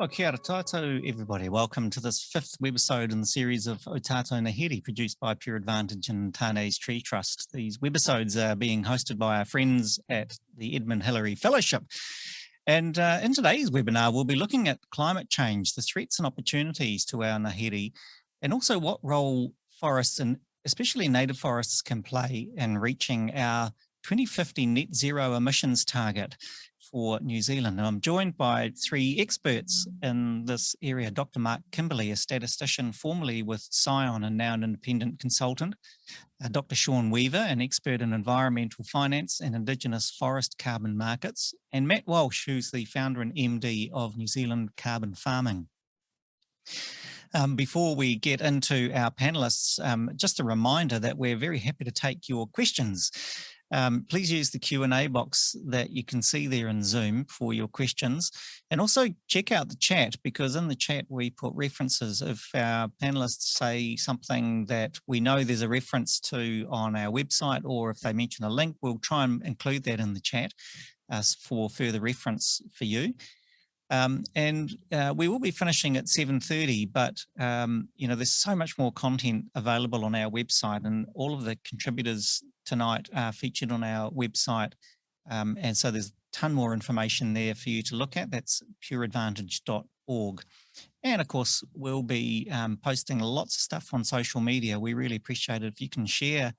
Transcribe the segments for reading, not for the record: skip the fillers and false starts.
Well, kia ora tātou, everybody. Welcome to this fifth webisode in the series of O Tātou Ngāhere, produced by Pure Advantage and Tāne's Tree Trust. These webisodes are being hosted by our friends at the Edmund Hillary Fellowship. And in today's webinar, we'll be looking at climate change, the threats and opportunities to our ngāhere, and also what role forests and especially native forests can play in reaching our 2050 net zero emissions target for New Zealand. And I'm joined by three experts in this area. Dr. Mark Kimberley, a statistician formerly with Scion and now an independent consultant. Dr. Sean Weaver, an expert in environmental finance and Indigenous forest carbon markets. And Matt Walsh, who's the founder and MD of New Zealand Carbon Farming. Before we get into our panelists, just a reminder that we're very happy to take your questions. Please use the Q&A box that you can see there in Zoom for your questions. And also check out the chat, because in the chat we put references. If our panelists say something that we know there's a reference to on our website, or if they mention a link, we'll try and include that in the chat for further reference for you. We will be finishing at 7:30, but you know, there's so much more content available on our website, and all of the contributors tonight are featured on our website. And so there's a ton more information there for you to look at. That's pureadvantage.org. And of course, we'll be posting lots of stuff on social media. We really appreciate it if you can share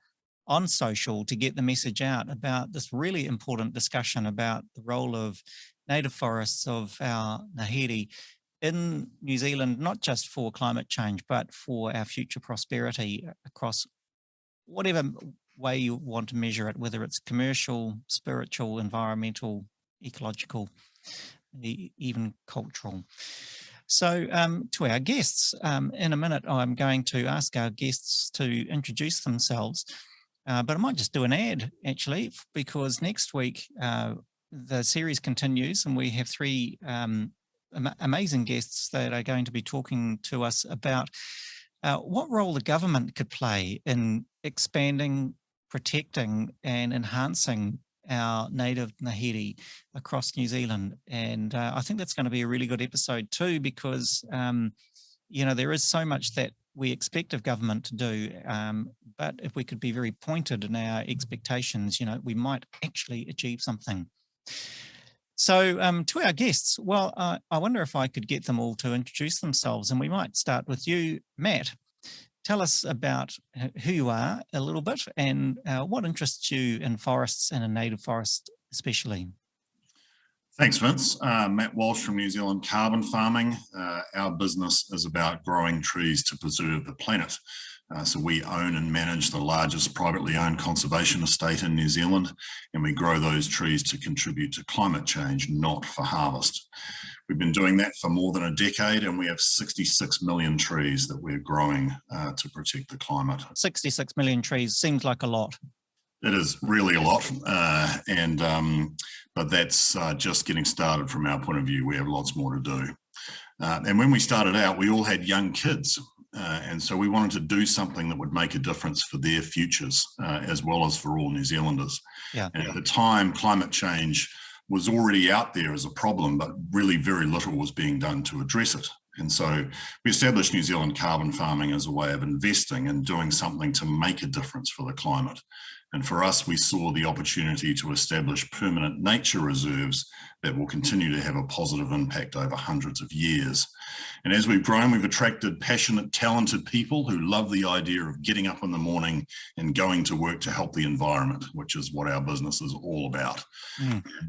on social to get the message out about this really important discussion about the role of native forests of our ngāhere in New Zealand, not just for climate change, but for our future prosperity across whatever way you want to measure it, whether it's commercial, spiritual, environmental, ecological, even cultural. So to our guests, in a minute, I'm going to ask our guests to introduce themselves, but I might just do an ad actually, because next week, the series continues and we have three amazing guests that are going to be talking to us about what role the government could play in expanding, protecting and enhancing our native ngāhere across New Zealand. And I think that's going to be a really good episode too, because you know, there is so much that we expect of government to do, but if we could be very pointed in our expectations, you know, we might actually achieve something. So to our guests, well, I wonder if I could get them all to introduce themselves, and we might start with you, Matt. Tell us about who you are a little bit, and what interests you in forests and in native forests especially. Thanks, Vince. Matt Walsh from New Zealand Carbon Farming. Our business is about growing trees to preserve the planet. So we own and manage the largest privately owned conservation estate in New Zealand, and we grow those trees to contribute to climate change, not for harvest. We've been doing that for more than a decade, and we have 66 million trees that we're growing to protect the climate. 66 million trees seems like a lot. It is really a lot, but that's just getting started from our point of view. We have lots more to do. And when we started out, we all had young kids. And so we wanted to do something that would make a difference for their futures, as well as for all New Zealanders. Yeah. And at the time, climate change was already out there as a problem, but really very little was being done to address it. And so we established New Zealand Carbon Farming as a way of investing and doing something to make a difference for the climate. And for us, we saw the opportunity to establish permanent nature reserves that will continue to have a positive impact over hundreds of years. And as we've grown, we've attracted passionate, talented people who love the idea of getting up in the morning and going to work to help the environment, which is what our business is all about.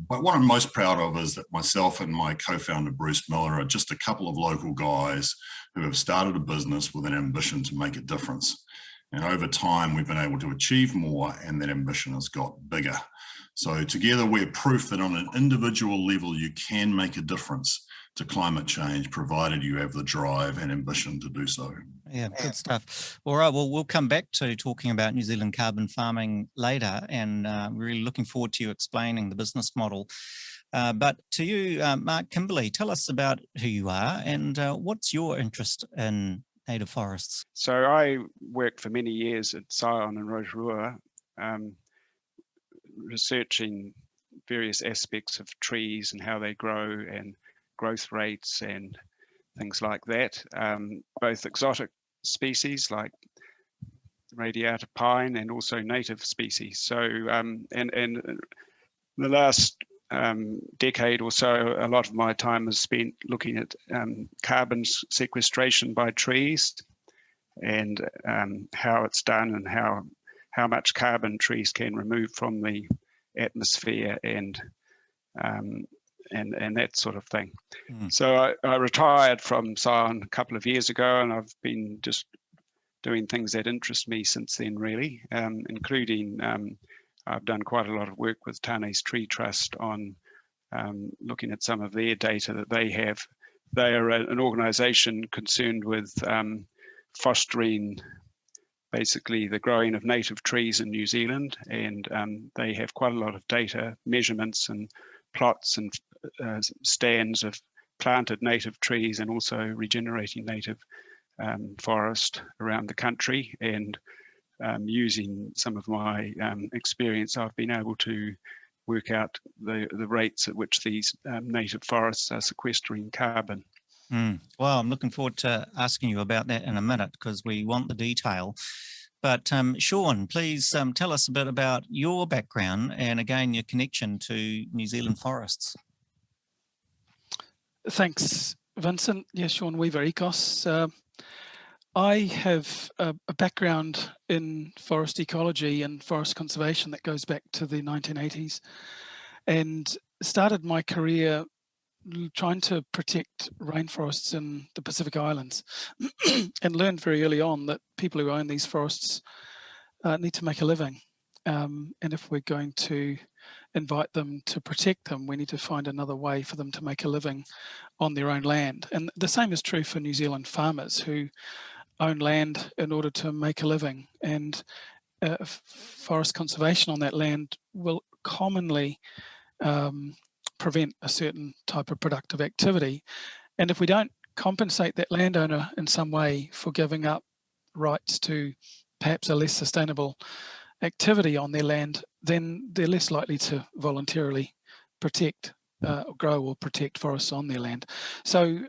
But what I'm most proud of is that myself and my co-founder, Bruce Miller, are just a couple of local guys who have started a business with an ambition to make a difference. And over time, we've been able to achieve more, and that ambition has got bigger. So together, we're proof that on an individual level, you can make a difference to climate change, provided you have the drive and ambition to do so. Yeah, good stuff. All right, well, we'll come back to talking about New Zealand Carbon Farming later, and really looking forward to you explaining the business model. But to you, Mark Kimberley, tell us about who you are and what's your interest in native forests? So I worked for many years at Scion and Rotorua, researching various aspects of trees and how they grow and growth rates and things like that. Both exotic species like radiata pine and also native species. So and the last decade or so, a lot of my time is spent looking at carbon sequestration by trees and how it's done and how much carbon trees can remove from the atmosphere and that sort of thing. So I retired from Scion a couple of years ago, and I've been just doing things that interest me since then, really, including I've done quite a lot of work with Tane's Tree Trust on looking at some of their data that they have. They are an organisation concerned with fostering basically the growing of native trees in New Zealand, and they have quite a lot of data, measurements and plots and stands of planted native trees and also regenerating native forest around the country. And using some of my experience, I've been able to work out the rates at which these native forests are sequestering carbon. Well, I'm looking forward to asking you about that in a minute because we want the detail. But Sean, please tell us a bit about your background and again, your connection to New Zealand forests. Thanks, Vincent. Yeah, Sean Weaver, ECOS. I have a background in forest ecology and forest conservation that goes back to the 1980s, and started my career trying to protect rainforests in the Pacific Islands and learned very early on that people who own these forests need to make a living. And if we're going to invite them to protect them, we need to find another way for them to make a living on their own land. And the same is true for New Zealand farmers who own land in order to make a living. And forest conservation on that land will commonly prevent a certain type of productive activity. And if we don't compensate that landowner in some way for giving up rights to perhaps a less sustainable activity on their land, then they're less likely to voluntarily protect, grow or protect forests on their land. So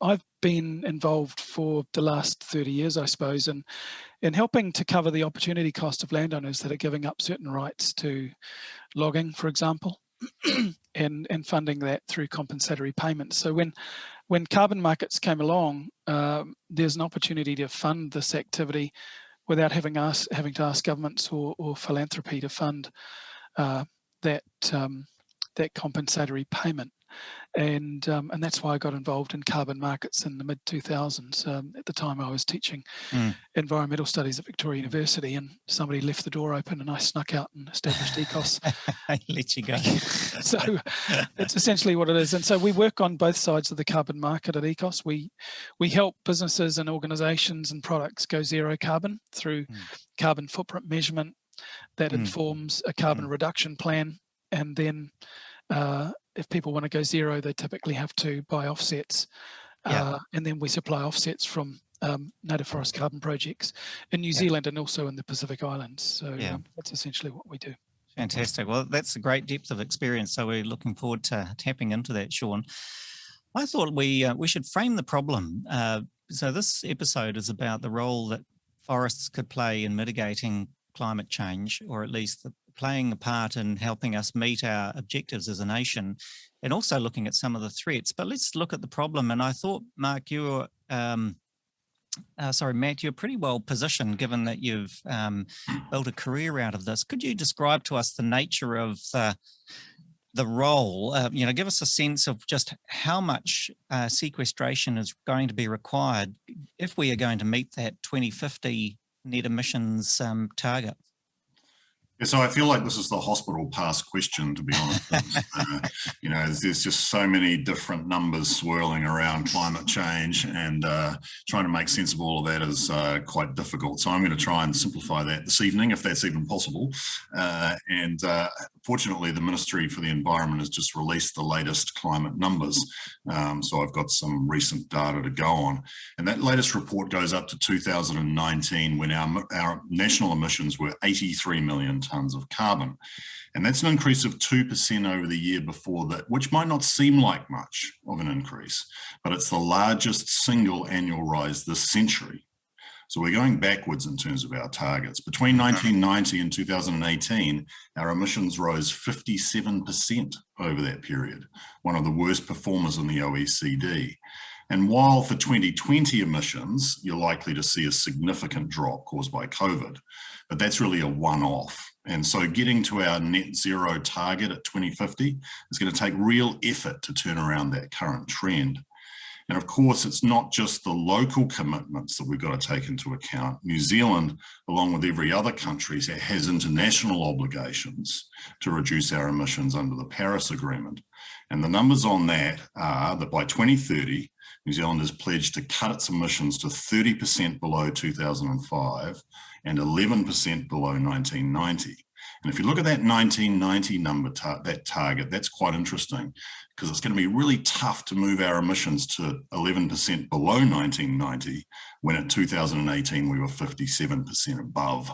I've been involved for the last 30 years, I suppose, in helping to cover the opportunity cost of landowners that are giving up certain rights to logging, for example, and funding that through compensatory payments. So when carbon markets came along, there's an opportunity to fund this activity without having to ask governments or philanthropy to fund that compensatory payment. And that's why I got involved in carbon markets in the mid-2000s. At the time I was teaching environmental studies at Victoria University, and somebody left the door open and I snuck out and established ECOS. I let you go. So that's essentially what it is. And so we work on both sides of the carbon market at ECOS. We help businesses and organisations and products go zero carbon through carbon footprint measurement that informs a carbon reduction plan. And then if people want to go zero, they typically have to buy offsets. And then we supply offsets from native forest carbon projects in New Zealand and also in the Pacific Islands. So that's essentially what we do. Fantastic. Well, that's a great depth of experience. So we're looking forward to tapping into that, Sean. I thought we should frame the problem. So this episode is about the role that forests could play in mitigating climate change, or at least playing a part in helping us meet our objectives as a nation, and also looking at some of the threats. But let's look at the problem. And I thought, Matt, you're pretty well positioned given that you've built a career out of this. Could you describe to us the nature of the role? Give us a sense of just how much sequestration is going to be required if we are going to meet that 2050 net emissions target. Yeah, so I feel like this is the hospital pass question, to be honest. There's just so many different numbers swirling around climate change, and trying to make sense of all of that is quite difficult. So I'm going to try and simplify that this evening, if that's even possible. And fortunately, the Ministry for the Environment has just released the latest climate numbers. So I've got some recent data to go on. And that latest report goes up to 2019 when our national emissions were 83 million tonnes of carbon. And that's an increase of 2% over the year before that, which might not seem like much of an increase, but it's the largest single annual rise this century. So we're going backwards in terms of our targets. Between 1990 and 2018, our emissions rose 57% over that period, one of the worst performers in the OECD. And while for 2020 emissions, you're likely to see a significant drop caused by COVID, but that's really a one-off. And so getting to our net zero target at 2050 is going to take real effort to turn around that current trend. And of course, it's not just the local commitments that we've got to take into account. New Zealand, along with every other country, has international obligations to reduce our emissions under the Paris Agreement. And the numbers on that are that by 2030, New Zealand has pledged to cut its emissions to 30% below 2005 and 11% below 1990. And if you look at that 1990 number, that target, that's quite interesting because it's going to be really tough to move our emissions to 11% below 1990 when in 2018 we were 57% above.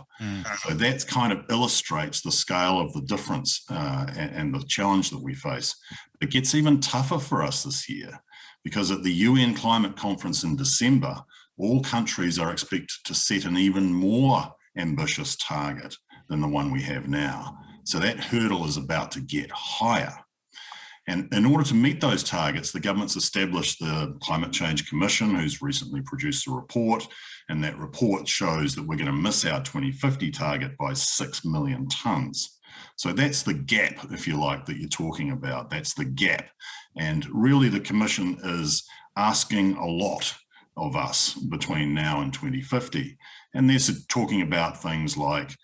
So that kind of illustrates the scale of the difference and the challenge that we face. It gets even tougher for us this year because at the UN Climate Conference in December, all countries are expected to set an even more ambitious target than the one we have now. So that hurdle is about to get higher. And in order to meet those targets, the government's established the Climate Change Commission, who's recently produced a report, and that report shows that we're going to miss our 2050 target by 6 million tonnes. So that's the gap, if you like, that you're talking about. That's the gap. And really the Commission is asking a lot of us between now and 2050. And they're talking about things like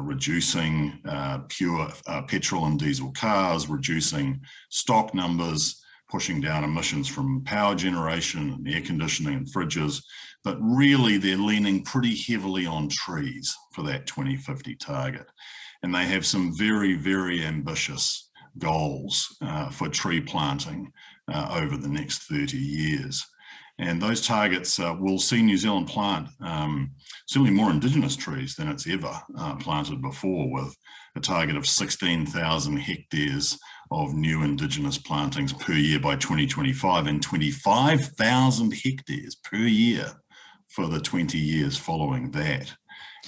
reducing pure petrol and diesel cars, reducing stock numbers, pushing down emissions from power generation and air conditioning and fridges. But really, they're leaning pretty heavily on trees for that 2050 target. And they have some very, very ambitious goals for tree planting over the next 30 years. And those targets will see New Zealand plant certainly more Indigenous trees than it's ever planted before, with a target of 16,000 hectares of new Indigenous plantings per year by 2025 and 25,000 hectares per year for the 20 years following that.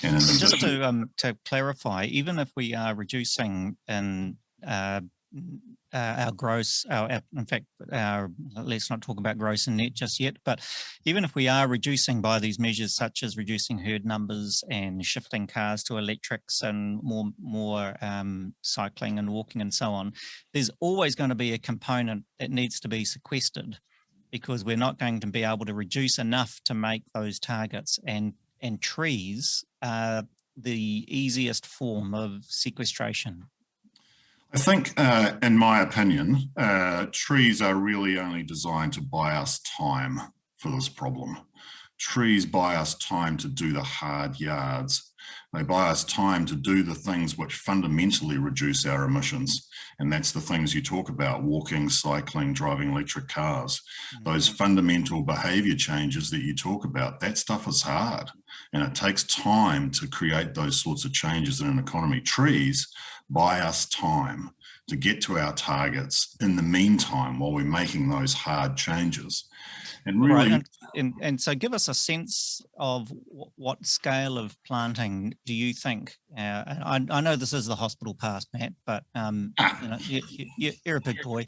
And just to clarify, even if we are reducing in our gross, let's not talk about gross and net just yet, but even if we are reducing by these measures such as reducing herd numbers and shifting cars to electrics and more cycling and walking and so on, there's always going to be a component that needs to be sequestered because we're not going to be able to reduce enough to make those targets, and trees are the easiest form of sequestration. I think, in my opinion, trees are really only designed to buy us time for this problem. Trees buy us time to do the hard yards. They buy us time to do the things which fundamentally reduce our emissions. And that's the things you talk about: walking, cycling, driving electric cars. Those fundamental behavior changes that you talk about, that stuff is hard. And it takes time to create those sorts of changes in an economy. Trees buy us time to get to our targets in the meantime while we're making those hard changes. And really, right. And so give us a sense of what scale of planting do you think, I know this is the hospital past, Matt, but you're a big boy.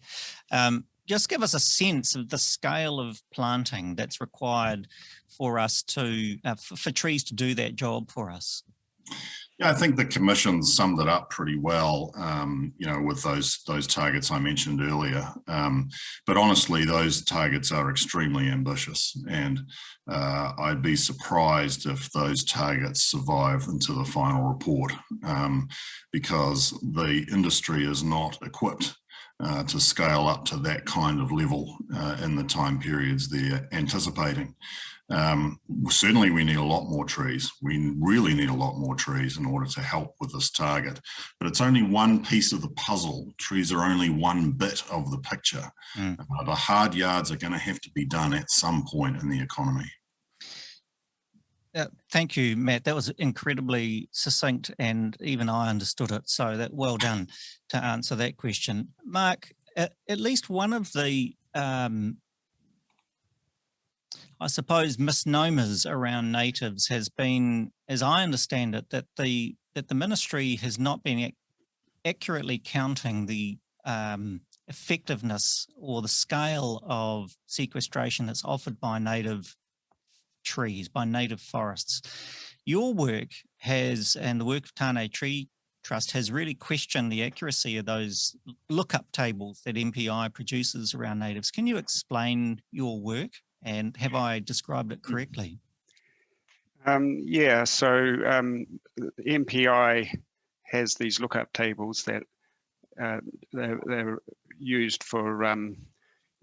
Just give us a sense of the scale of planting that's required for us to, for trees to do that job for us. Yeah, I think the Commission summed it up pretty well, with those targets I mentioned earlier. But honestly, those targets are extremely ambitious, and I'd be surprised if those targets survive into the final report, because the industry is not equipped to scale up to that kind of level in the time periods they're anticipating. Certainly we need a lot more trees. We really need a lot more trees in order to help with this target, but it's only one piece of the puzzle. Trees are only one bit of the picture. The hard yards are going to have to be done at some point in the economy. Thank you, Matt. That was incredibly succinct, and even I understood it. So that well done to answer that question. Mark, at least one of the, I suppose, misnomers around natives has been, as I understand it, that the ministry has not been accurately counting the effectiveness or the scale of sequestration that's offered by native trees, by native forests. Your work has, and the work of Tāne Tree Trust has really questioned the accuracy of those lookup tables that MPI produces around natives. Can you explain your work, and have I described it correctly? Yeah, so MPI has these lookup tables that they're used for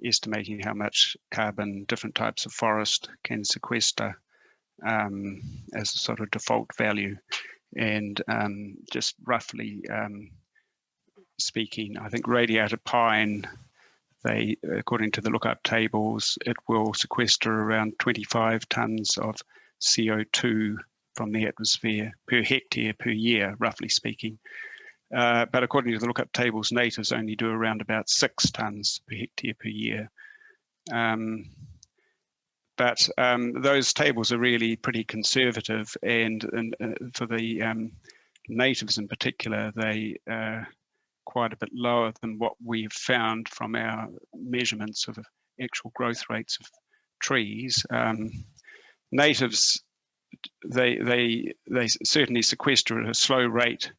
estimating how much carbon different types of forest can sequester as a sort of default value. And just roughly speaking, I think radiated pine, they, according to the lookup tables, it will sequester around 25 tonnes of CO2 from the atmosphere per hectare per year, roughly speaking. But according to the lookup tables, natives only do around about 6 tonnes per hectare per year. But those tables are really pretty conservative, and for the natives in particular, they are quite a bit lower than what we've found from our measurements of actual growth rates of trees. Natives, they certainly sequester at a slow rate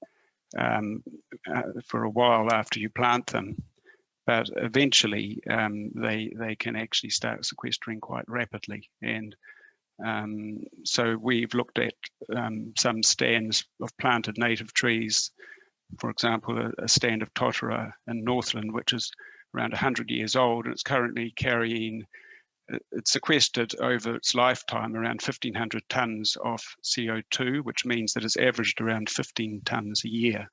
for a while after you plant them, but eventually they can actually start sequestering quite rapidly. And so we've looked at some stands of planted native trees, for example, a stand of totara in Northland, which is around 100 years old, and it's currently carrying, it's sequestered over its lifetime around 1,500 tonnes of CO2, which means that it's averaged around 15 tonnes a year.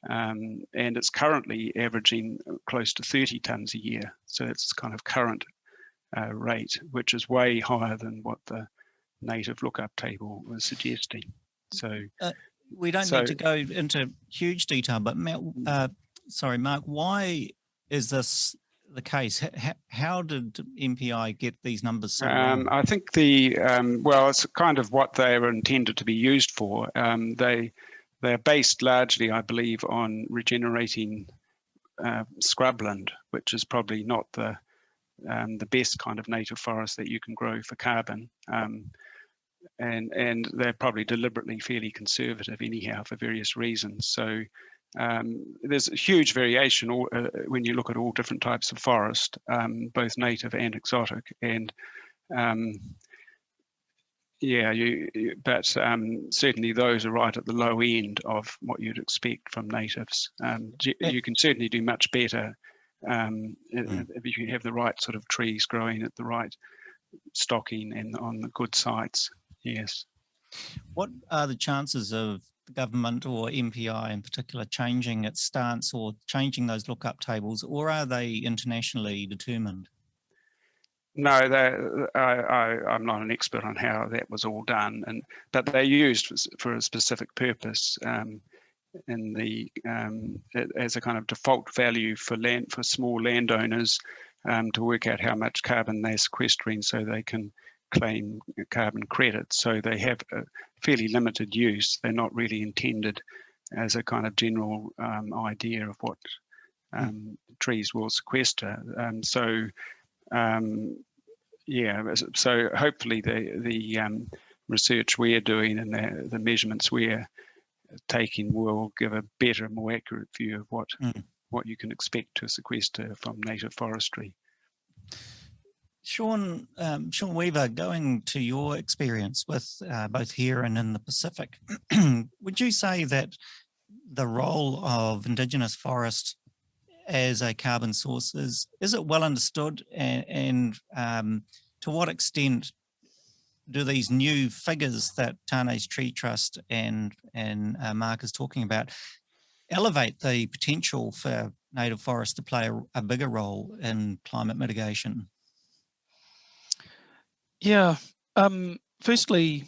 And it's currently averaging close to 30 tonnes a year. So it's kind of current rate, which is way higher than what the native lookup table was suggesting. So we don't need to go into huge detail, but sorry, Mark, why is this the case? How did MPI get these numbers so wrong? I think well, it's kind of what they were intended to be used for. They're based largely, I believe, on regenerating scrubland, which is probably not the best kind of native forest that you can grow for carbon. And they're probably deliberately fairly conservative anyhow for various reasons. So there's a huge variation when you look at all different types of forest, both native and exotic. And yeah, but certainly those are right at the low end of what you'd expect from natives. You can certainly do much better if you have the right sort of trees growing at the right stocking and on the good sites. Yes. What are the chances of the government or MPI in particular changing its stance or changing those lookup tables, or are they internationally determined? No, I'm not an expert on how that was all done, but they're used for a specific purpose in the as a kind of default value for small landowners to work out how much carbon they're sequestering, so they can claim carbon credits. So they have a fairly limited use. They're not really intended as a kind of general idea of what trees will sequester. Yeah, so hopefully the research we're doing and the measurements we're taking will give a better, more accurate view of what you can expect to sequester from native forestry. Sean Weaver, going to your experience with both here and in the Pacific, would you say that the role of Indigenous forest as a carbon source is it well understood, and to what extent do these new figures that Tane's Tree Trust and Mark is talking about elevate the potential for native forests to play a bigger role in climate mitigation? Yeah, firstly,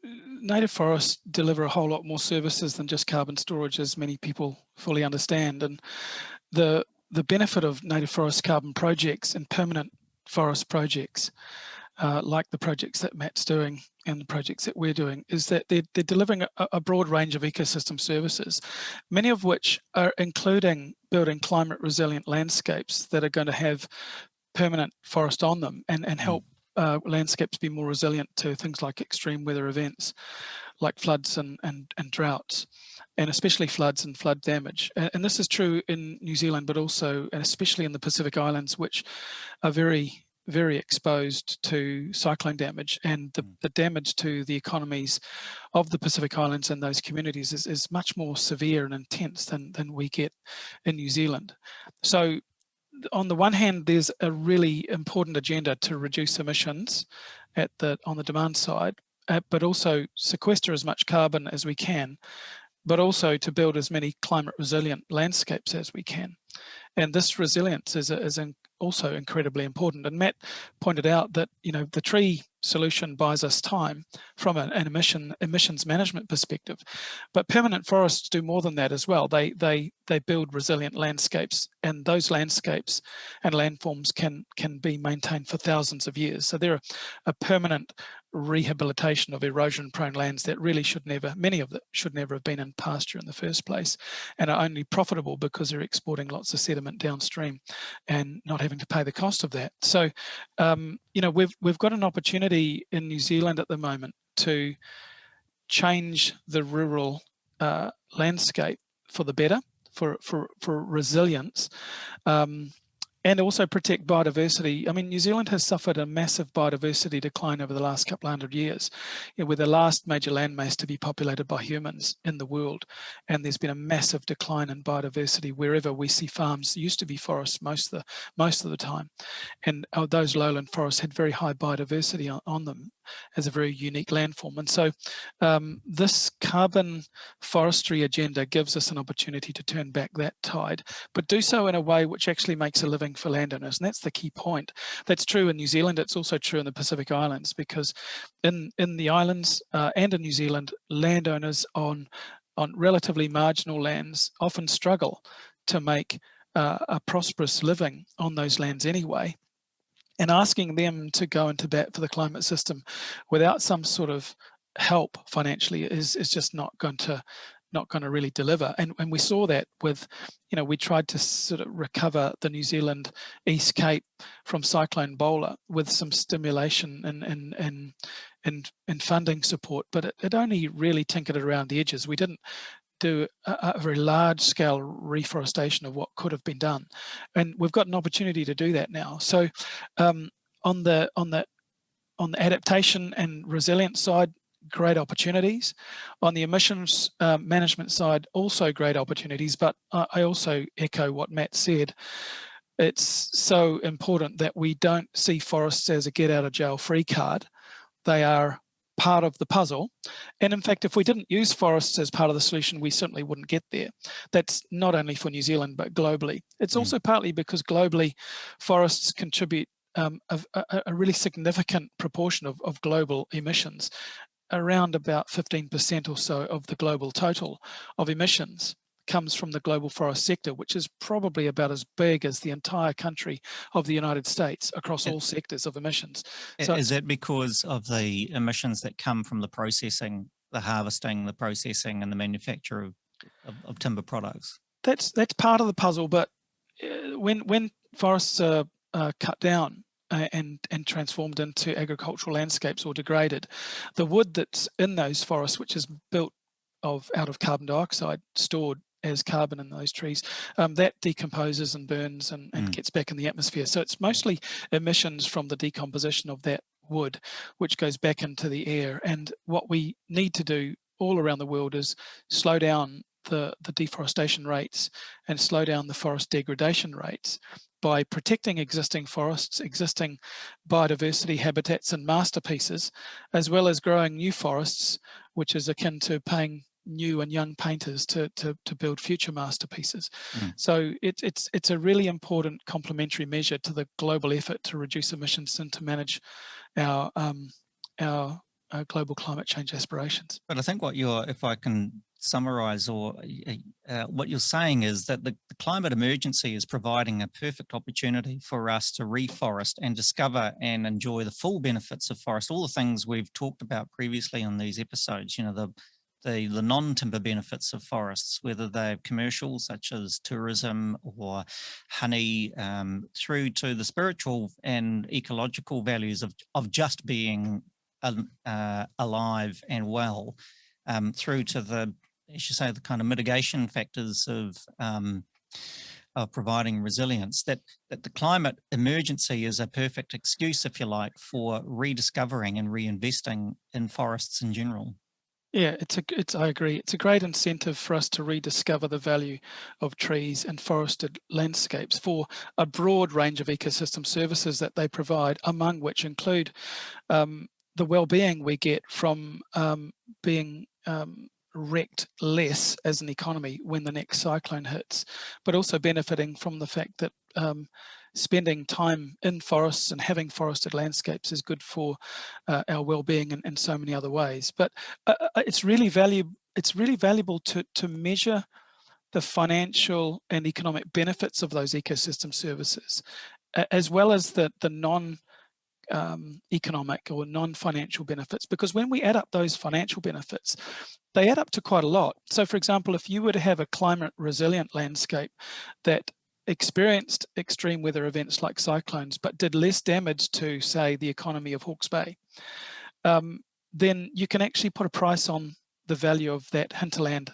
native forests deliver a whole lot more services than just carbon storage, as many people fully understand. And the benefit of native forest carbon projects and permanent forest projects, like the projects that Matt's doing and the projects that we're doing, is that they're delivering a broad range of ecosystem services, many of which are including building climate resilient landscapes that are going to have permanent forest on them and help landscapes be more resilient to things like extreme weather events like floods and droughts, and especially floods and flood damage. And this is true in New Zealand, but also and especially in the Pacific Islands, which are very, very exposed to cyclone damage, and the damage to the economies of the Pacific Islands and those communities is much more severe and intense than we get in New Zealand. So on the one hand, there's a really important agenda to reduce emissions on the demand side, but also sequester as much carbon as we can, but also to build as many climate resilient landscapes as we can. And this resilience is also incredibly important. And Matt pointed out that, you know, the tree solution buys us time from an emissions management perspective, but permanent forests do more than that as well. They build resilient landscapes, and those landscapes and landforms can be maintained for thousands of years. So they're a permanent rehabilitation of erosion-prone lands that really many of them should never have been in pasture in the first place, and are only profitable because they're exporting lots of sediment downstream and not having to pay the cost of that. So, you know, we've got an opportunity in New Zealand at the moment to change the rural landscape for the better, for resilience, and also protect biodiversity. I mean, New Zealand has suffered a massive biodiversity decline over the last couple of 100 years. You know, we're the last major landmass to be populated by humans in the world, and there's been a massive decline in biodiversity wherever we see farms. There used to be forests most of the time, and those lowland forests had very high biodiversity on them as a very unique landform. And so this carbon forestry agenda gives us an opportunity to turn back that tide, but do so in a way which actually makes a living for landowners. And that's the key point. That's true in New Zealand. It's also true in the Pacific Islands, because in the islands and in New Zealand, landowners on relatively marginal lands often struggle to make a prosperous living on those lands anyway. And asking them to go into bat for the climate system without some sort of help financially is just not going to really deliver. And we saw that with, you know, we tried to sort of recover the New Zealand East Cape from Cyclone Bowler with some stimulation and funding support, but it only really tinkered around the edges. We didn't do a very large scale reforestation of what could have been done, and we've got an opportunity to do that now. So on the adaptation and resilience side, great opportunities. On the emissions management side, also great opportunities, but I also echo what Matt said. It's so important that we don't see forests as a get out of jail free card. They are part of the puzzle. And in fact, if we didn't use forests as part of the solution, we certainly wouldn't get there. That's not only for New Zealand, but globally. It's also partly because globally, forests contribute a really significant proportion of global emissions, around about 15% or so of the global total of emissions comes from the global forest sector, which is probably about as big as the entire country of the United States across all sectors of emissions. So is that because of the emissions that come from the processing, the harvesting, the processing, and the manufacture of timber products? That's part of the puzzle, but when forests are cut down and transformed into agricultural landscapes or degraded, the wood that's in those forests, which is built out of carbon dioxide stored as carbon in those trees, that decomposes and burns and gets back in the atmosphere. So it's mostly emissions from the decomposition of that wood, which goes back into the air. And what we need to do all around the world is slow down the deforestation rates and slow down the forest degradation rates by protecting existing forests, existing biodiversity habitats and masterpieces, as well as growing new forests, which is akin to paying new and young painters to build future masterpieces. So it's a really important complementary measure to the global effort to reduce emissions and to manage our global climate change aspirations. But I think what if I can summarize, or what you're saying is that the climate emergency is providing a perfect opportunity for us to reforest and discover and enjoy the full benefits of forest, all the things we've talked about previously on these episodes, you know, the non-timber benefits of forests, whether they're commercial, such as tourism or honey, through to the spiritual and ecological values of just being alive and well, through to the, as you say, the kind of mitigation factors of providing resilience. That the climate emergency is a perfect excuse, if you like, for rediscovering and reinvesting in forests in general. Yeah, I agree. It's a great incentive for us to rediscover the value of trees and forested landscapes for a broad range of ecosystem services that they provide, among which include the well-being we get from being wrecked less as an economy when the next cyclone hits, but also benefiting from the fact that spending time in forests and having forested landscapes is good for our well-being in so many other ways. But it's really valuable to measure the financial and economic benefits of those ecosystem services, as well as the non-economic or non-financial benefits, because when we add up those financial benefits, they add up to quite a lot. So, for example, if you were to have a climate resilient landscape that experienced extreme weather events like cyclones, but did less damage to, say, the economy of Hawke's Bay, then you can actually put a price on the value of that hinterland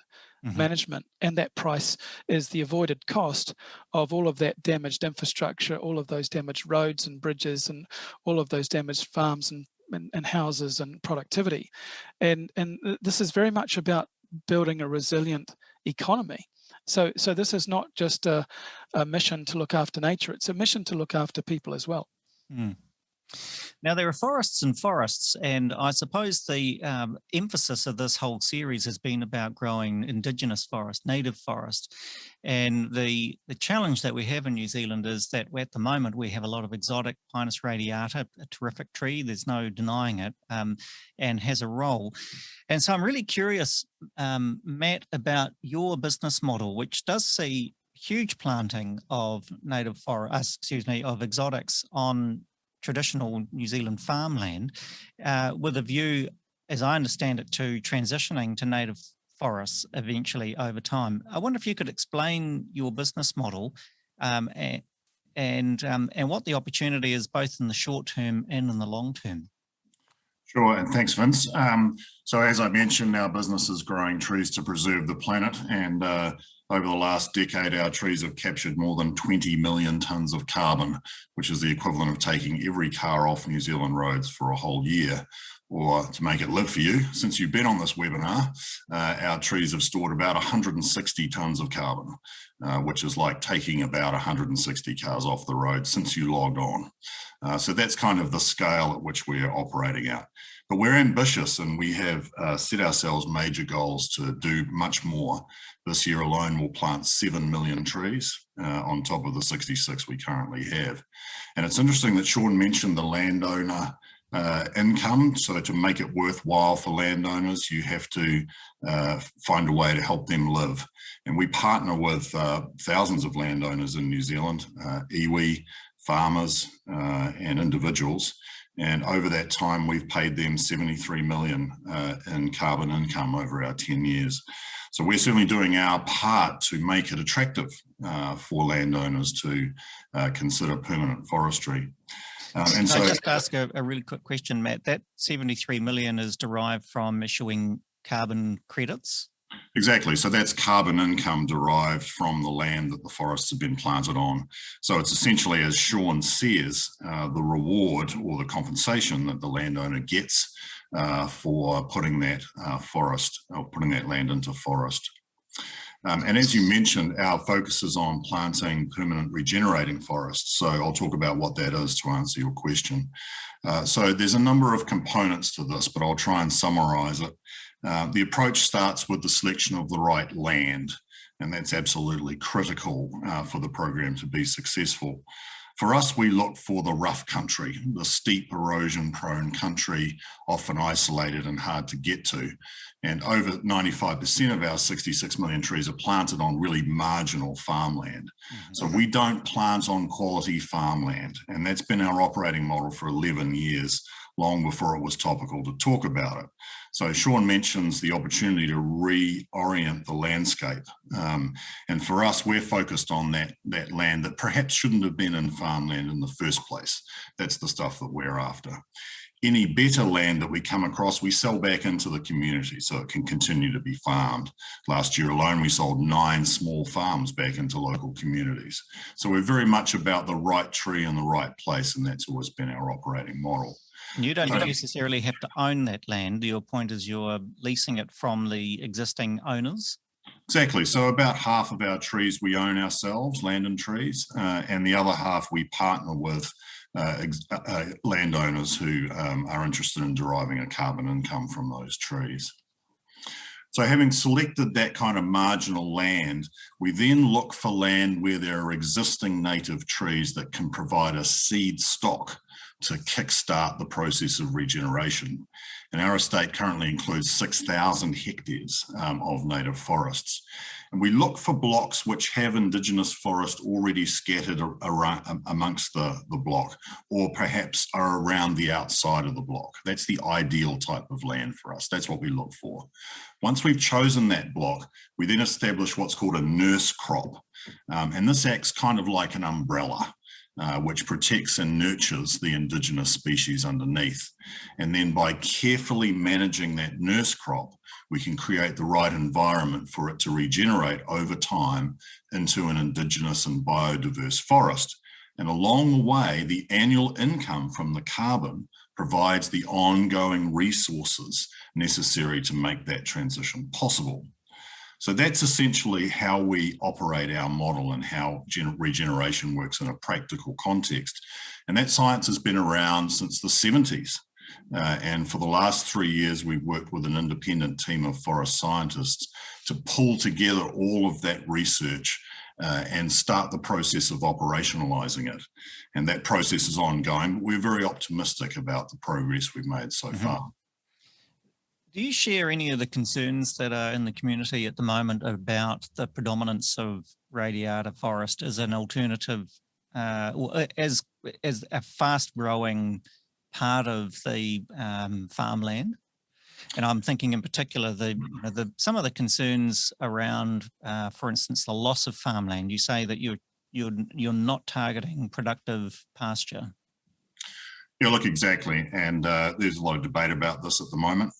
management, and that price is the avoided cost of all of that damaged infrastructure, all of those damaged roads and bridges, and all of those damaged farms and houses and productivity. And this is very much about building a resilient economy. So this is not just a mission to look after nature, it's a mission to look after people as well. Now, there are forests and forests, and I suppose the emphasis of this whole series has been about growing indigenous forest, native forest. And the challenge that we have in New Zealand is that at the moment we have a lot of exotic Pinus radiata, a terrific tree, there's no denying it, and has a role. And so I'm really curious, Matt, about your business model, which does see huge planting of native forest, of exotics on traditional New Zealand farmland, with a view, as I understand it, to transitioning to native forests eventually over time. I wonder if you could explain your business model and what the opportunity is both in the short term and in the long term. Sure, and thanks, Vince. So as I mentioned, our business is growing trees to preserve the planet, and over the last decade, our trees have captured more than 20 million tonnes of carbon, which is the equivalent of taking every car off New Zealand roads for a whole year. Or to make it live for you, since you've been on this webinar, our trees have stored about 160 tonnes of carbon, which is like taking about 160 cars off the road since you logged on. So that's kind of the scale at which we're operating at. But we're ambitious, and we have set ourselves major goals to do much more. This year alone, we'll plant 7 million trees on top of the 66 we currently have. And it's interesting that Sean mentioned the landowner income. So to make it worthwhile for landowners, you have to find a way to help them live. And we partner with thousands of landowners in New Zealand, iwi, farmers and individuals. And over that time, we've paid them 73 million in carbon income over our 10 years. So we're certainly doing our part to make it attractive for landowners to consider permanent forestry. And so, can I just ask a really quick question, Matt? That 73 million is derived from issuing carbon credits? Exactly. So that's carbon income derived from the land that the forests have been planted on. So it's essentially, as Sean says, the reward or the compensation that the landowner gets for putting that forest or putting that land into forest. And as you mentioned, our focus is on planting permanent regenerating forests. So I'll talk about what that is to answer your question. So there's a number of components to this, but I'll try and summarize it. The approach starts with the selection of the right land, and that's absolutely critical for the program to be successful. For us, we look for the rough country, the steep erosion-prone country, often isolated and hard to get to. And over 95% of our 66 million trees are planted on really marginal farmland. So we don't plant on quality farmland, and that's been our operating model for 11 years, long before it was topical to talk about it. So Sean mentions the opportunity to reorient the landscape. And for us, we're focused on that land that perhaps shouldn't have been in farmland in the first place. That's the stuff that we're after. Any better land that we come across, we sell back into the community so it can continue to be farmed. Last year alone, we sold 9 small farms back into local communities. So we're very much about the right tree in the right place, and that's always been our operating model. You don't necessarily have to own that land. Your point is you're leasing it from the existing owners? Exactly. So about half of our trees we own ourselves, land and trees, and the other half we partner with landowners who are interested in deriving a carbon income from those trees. So having selected that kind of marginal land, we then look for land where there are existing native trees that can provide a seed stock to kickstart the process of regeneration. And our estate currently includes 6,000 hectares of native forests. And we look for blocks which have Indigenous forest already scattered around, amongst the block, or perhaps are around the outside of the block. That's the ideal type of land for us. That's what we look for. Once we've chosen that block, we then establish what's called a nurse crop. And this acts kind of like an umbrella. Which protects and nurtures the Indigenous species underneath. And then by carefully managing that nurse crop, we can create the right environment for it to regenerate over time into an Indigenous and biodiverse forest. And along the way, the annual income from the carbon provides the ongoing resources necessary to make that transition possible. So that's essentially how we operate our model and how regeneration works in a practical context. And that science has been around since the 70s. And for the last 3 years, we've worked with an independent team of forest scientists to pull together all of that research and start the process of operationalizing it. And that process is ongoing, but we're very optimistic about the progress we've made so far. Do you share any of the concerns that are in the community at the moment about the predominance of radiata forest as an alternative, or as a fast-growing part of the farmland? And I'm thinking in particular some of the concerns around, for instance, the loss of farmland. You say that you're not targeting productive pasture. Yeah, look, exactly. And there's a lot of debate about this at the moment.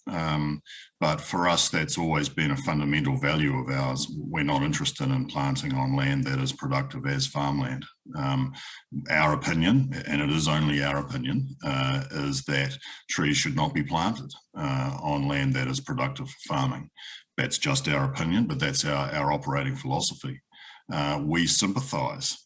But for us, that's always been a fundamental value of ours. We're not interested in planting on land that is productive as farmland. Our opinion, and it is only our opinion, is that trees should not be planted on land that is productive for farming. That's just our opinion, but that's our operating philosophy. We sympathise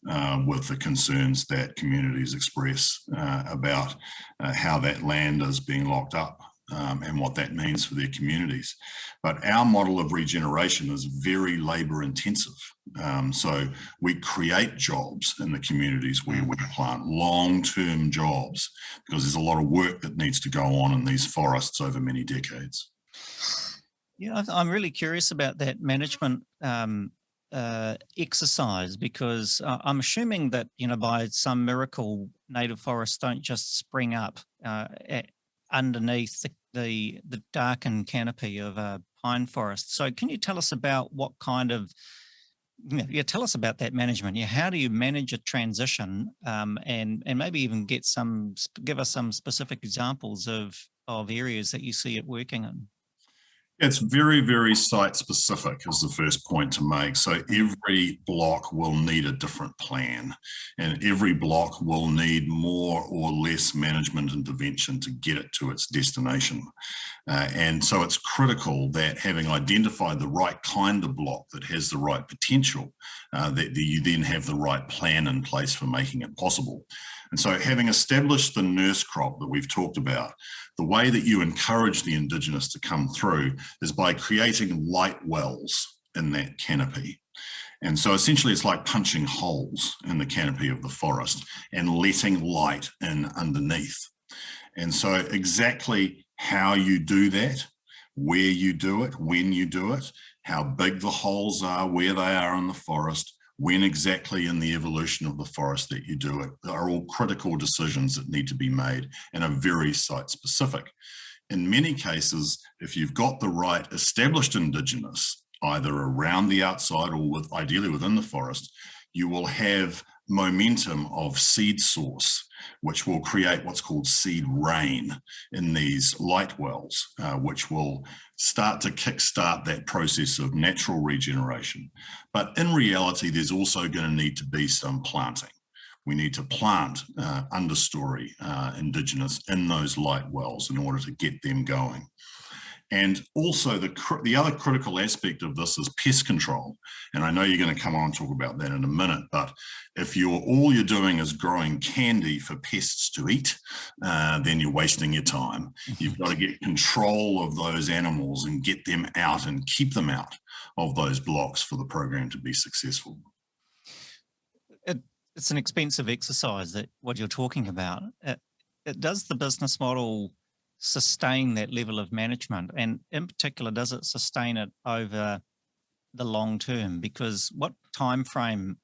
with the concerns that communities express about how that land is being locked up and what that means for their communities. But our model of regeneration is very labour intensive. So we create jobs in the communities where we plant, long-term jobs, because there's a lot of work that needs to go on in these forests over many decades. Yeah, I'm really curious about that management exercise, because I'm assuming that, by some miracle, native forests don't just spring up underneath the darkened canopy of a pine forest. So can you tell us about what kind of, tell us about that management? How do you manage a transition, and maybe even give us some specific examples of areas that you see it working in? It's very, very site specific is the first point to make. So every block will need a different plan, and every block will need more or less management intervention to get it to its destination. And so it's critical that, having identified the right kind of block that has the right potential, that you then have the right plan in place for making it possible. And so, having established the nurse crop that we've talked about, the way that you encourage the Indigenous to come through is by creating light wells in that canopy. And so essentially it's like punching holes in the canopy of the forest and letting light in underneath. And so exactly how you do that, where you do it, when you do it, how big the holes are, where they are in the forest, when exactly in the evolution of the forest that you do it, are all critical decisions that need to be made and are very site specific. In many cases, if you've got the right established Indigenous, either around the outside or ideally within the forest, you will have momentum of seed source, which will create what's called seed rain in these light wells, which will start to kickstart that process of natural regeneration. But in reality, there's also going to need to be some planting. We need to plant understory Indigenous in those light wells in order to get them going. And also the other critical aspect of this is pest control. And I know you're going to come on and talk about that in a minute, but if all you're doing is growing candy for pests to eat, then you're wasting your time. You've got to get control of those animals and get them out and keep them out of those blocks for the program to be successful. It's an expensive exercise, that what you're talking about. Does the business model sustain that level of management, and in particular, does it sustain it over the long term? Because what time frame,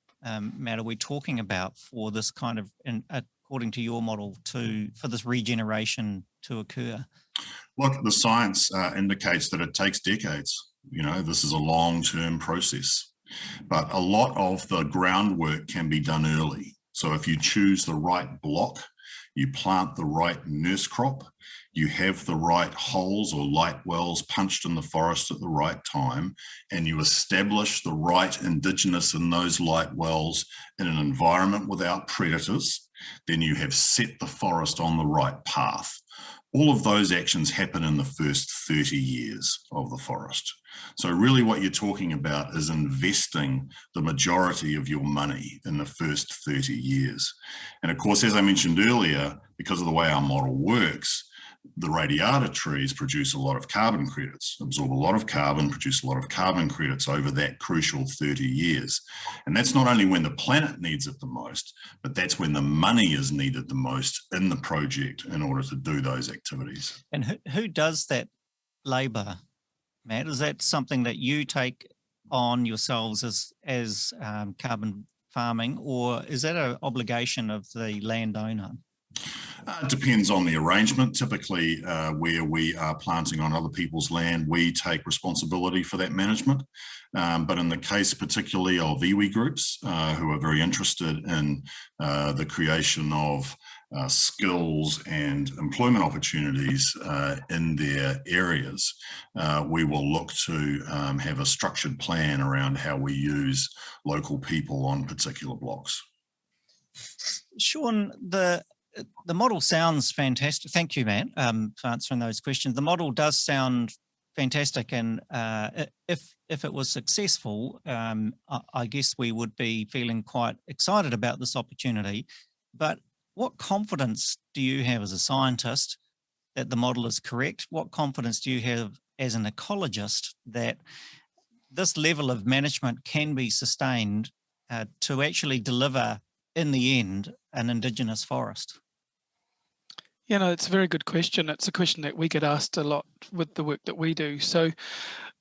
Matt, are we talking about for this kind of, according to your model, for this regeneration to occur? Look, the science indicates that it takes decades. This is a long-term process, but a lot of the groundwork can be done early. So if you choose the right block, you plant the right nurse crop, you have the right holes or light wells punched in the forest at the right time, and you establish the right Indigenous in those light wells in an environment without predators, then you have set the forest on the right path. All of those actions happen in the first 30 years of the forest. So really what you're talking about is investing the majority of your money in the first 30 years. And of course, as I mentioned earlier, because of the way our model works, the radiata trees produce a lot of carbon credits, absorb a lot of carbon, produce a lot of carbon credits over that crucial 30 years. And that's not only when the planet needs it the most, but that's when the money is needed the most in the project in order to do those activities. And who does that labour, Matt? Is that something that you take on yourselves as carbon farming, or is that an obligation of the landowner? It depends on the arrangement. Typically, where we are planting on other people's land, we take responsibility for that management. But in the case particularly of iwi groups who are very interested in the creation of skills and employment opportunities in their areas, we will look to have a structured plan around how we use local people on particular blocks. Sean, the model sounds fantastic. Thank you, Matt, for answering those questions. The model does sound fantastic, and if it was successful, I guess we would be feeling quite excited about this opportunity. But what confidence do you have as a scientist that the model is correct? What confidence do you have as an ecologist that this level of management can be sustained to actually deliver, in the end, an Indigenous forest? It's a very good question. It's a question that we get asked a lot with the work that we do. So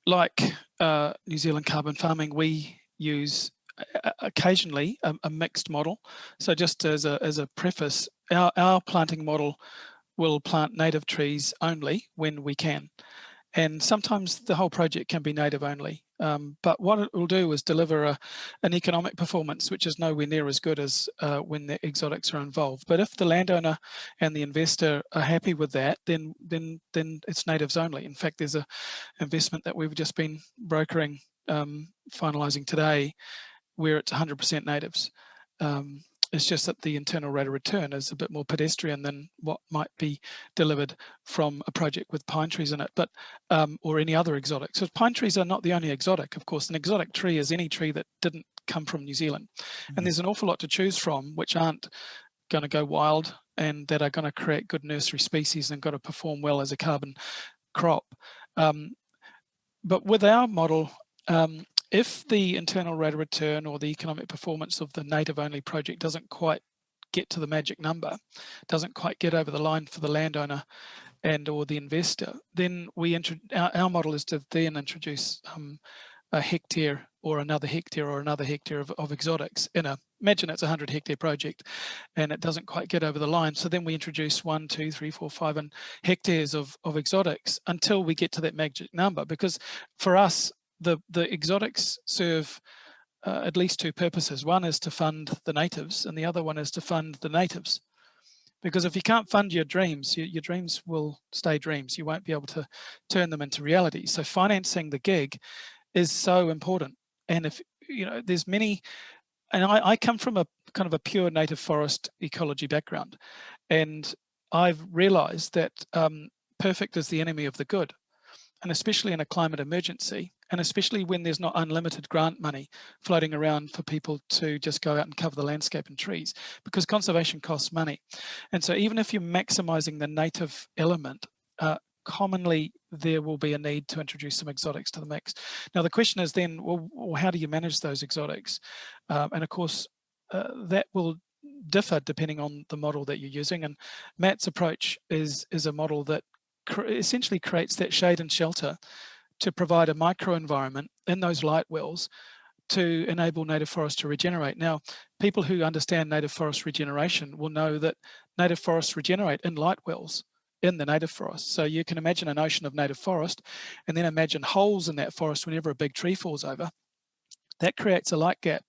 like New Zealand carbon farming, we use occasionally a mixed model. So just as a preface, our planting model will plant native trees only when we can. And sometimes the whole project can be native only. But what it will do is deliver an economic performance which is nowhere near as good as when the exotics are involved. But if the landowner and the investor are happy with that, then it's natives only. In fact, there's a investment that we've just been brokering, finalising today, where it's 100% natives. It's just that the internal rate of return is a bit more pedestrian than what might be delivered from a project with pine trees in it, but or any other exotic. So pine trees are not the only exotic, of course. An exotic tree is any tree that didn't come from New Zealand. And there's an awful lot to choose from which aren't going to go wild and that are going to create good nursery species and got to perform well as a carbon crop. But with our model, if the internal rate of return or the economic performance of the native-only project doesn't quite get to the magic number, doesn't quite get over the line for the landowner and or the investor, then our model is to then introduce a hectare or another hectare or another hectare of exotics in imagine it's a 100-hectare project and it doesn't quite get over the line. So then we introduce 1, 2, 3, 4, 5 hectares of exotics until we get to that magic number. Because for us, the exotics serve at least two purposes. One is to fund the natives and the other one is to fund the natives. Because if you can't fund your dreams will stay dreams. You won't be able to turn them into reality. So financing the gig is so important. And if, there's many, and I come from a kind of a pure native forest ecology background. And I've realized that perfect is the enemy of the good. And especially in a climate emergency, and especially when there's not unlimited grant money floating around for people to just go out and cover the landscape and trees, because conservation costs money. And so even if you're maximizing the native element, commonly there will be a need to introduce some exotics to the mix. Now the question is then, well, how do you manage those exotics? And of course, that will differ depending on the model that you're using. And Matt's approach is a model that essentially creates that shade and shelter to provide a microenvironment in those light wells to enable native forests to regenerate. Now, people who understand native forest regeneration will know that native forests regenerate in light wells in the native forest. So you can imagine an ocean of native forest and then imagine holes in that forest whenever a big tree falls over. That creates a light gap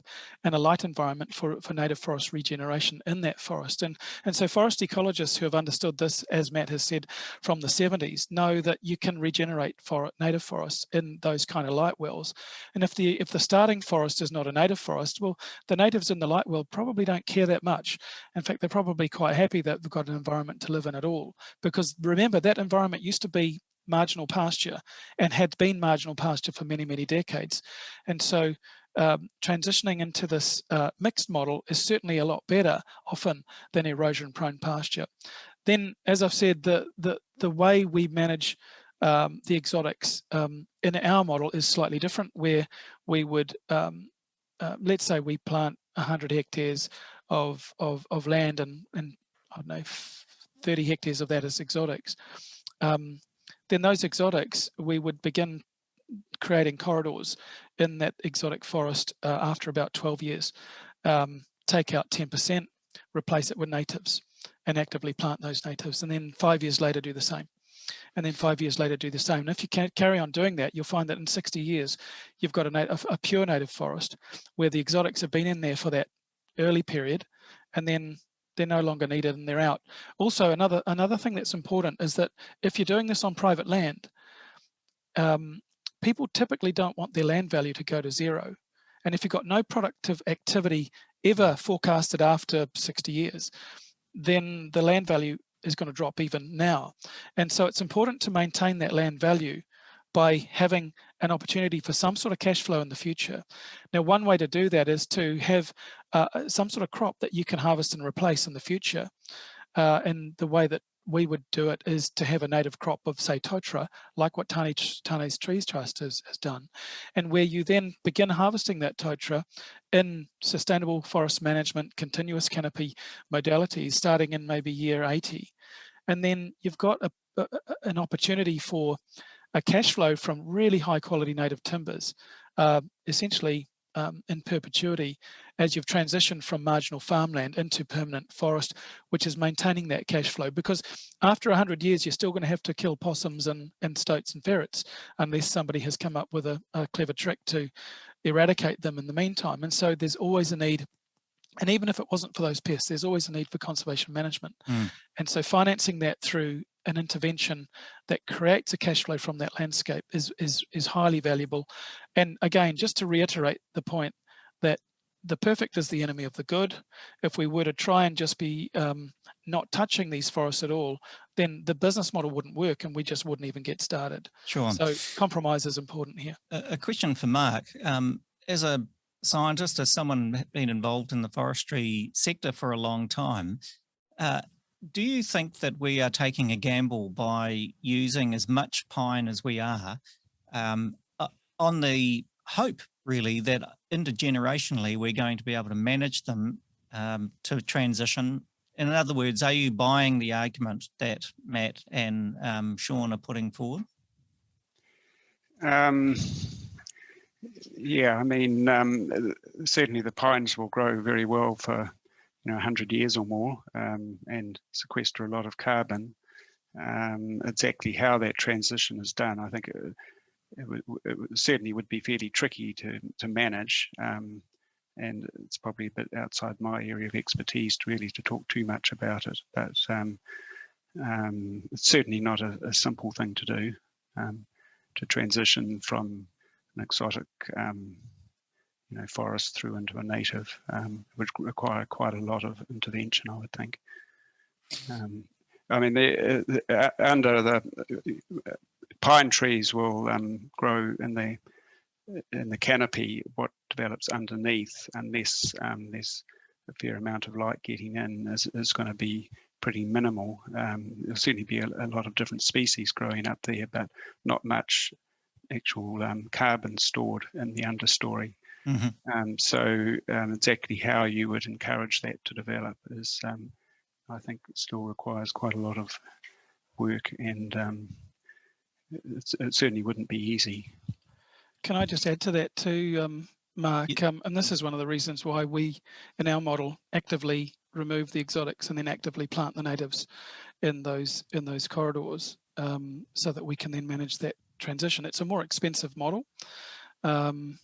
and a light environment for native forest regeneration in that forest. And so forest ecologists who have understood this, as Matt has said, from the 70s, know that you can regenerate native forests in those kind of light wells. And if the starting forest is not a native forest, well, the natives in the light well probably don't care that much. In fact, they're probably quite happy that they've got an environment to live in at all. Because remember, that environment used to be marginal pasture and had been marginal pasture for many, many decades. And so transitioning into this mixed model is certainly a lot better often than erosion-prone pasture. Then, as I've said, the way we manage the exotics in our model is slightly different, where we would, let's say we plant 100 hectares of land and I don't know, 30 hectares of that is exotics. Then those exotics, we would begin creating corridors in that exotic forest after about 12 years. Take out 10%, replace it with natives and actively plant those natives. And then 5 years later, do the same. And then 5 years later, do the same. And if you can carry on doing that, you'll find that in 60 years, you've got a pure native forest where the exotics have been in there for that early period, and then they're no longer needed and they're out. Also, another thing that's important is that if you're doing this on private land, people typically don't want their land value to go to zero. And if you've got no productive activity ever forecasted after 60 years, then the land value is going to drop even now. And so it's important to maintain that land value by having an opportunity for some sort of cash flow in the future. Now, one way to do that is to have some sort of crop that you can harvest and replace in the future. And the way that we would do it is to have a native crop of, say, totara, like what Tane's Trees Trust has done, and where you then begin harvesting that totara in sustainable forest management, continuous canopy modalities, starting in maybe year 80. And then you've got an opportunity for a cash flow from really high quality native timbers, essentially in perpetuity as you've transitioned from marginal farmland into permanent forest, which is maintaining that cash flow. Because after 100 years, you're still going to have to kill possums and stoats and ferrets unless somebody has come up with a clever trick to eradicate them in the meantime. And so there's always a need. And even if it wasn't for those pests, there's always a need for conservation management. And so financing that through an intervention that creates a cash flow from that landscape is highly valuable. And again, just to reiterate the point that the perfect is the enemy of the good. If we were to try and just be not touching these forests at all, then the business model wouldn't work and we just wouldn't even get started. Sure. So compromise is important here. A question for Mark. As a scientist, as someone been involved in the forestry sector for a long time, do you think that we are taking a gamble by using as much pine as we are on the hope, really, that intergenerationally we're going to be able to manage them to transition? In other words, are you buying the argument that Matt and Sean are putting forward? Yeah, I mean, certainly the pines will grow very well for 100 years or more and sequester a lot of carbon. Exactly how that transition is done, I think it certainly would be fairly tricky to manage, and it's probably a bit outside my area of expertise to talk too much about it. But it's certainly not a simple thing to do, to transition from an exotic forest through into a native. Would require quite a lot of intervention, I would think. I mean, under the pine trees will grow in the canopy. What develops underneath, unless there's a fair amount of light getting in, is going to be pretty minimal. There'll certainly be a lot of different species growing up there, but not much actual carbon stored in the understory. So exactly how you would encourage that to develop is, I think, it still requires quite a lot of work, and it certainly wouldn't be easy. Can I just add to that too, Mark? And this is one of the reasons why we, in our model, actively remove the exotics and then actively plant the natives in those corridors, so that we can then manage that transition. It's a more expensive model, and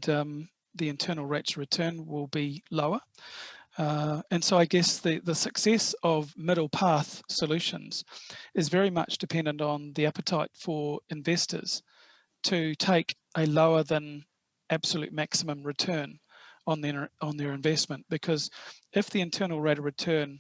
the internal rates of return will be lower. And so I guess the success of middle path solutions is very much dependent on the appetite for investors to take a lower than absolute maximum return on their investment. Because if the internal rate of return,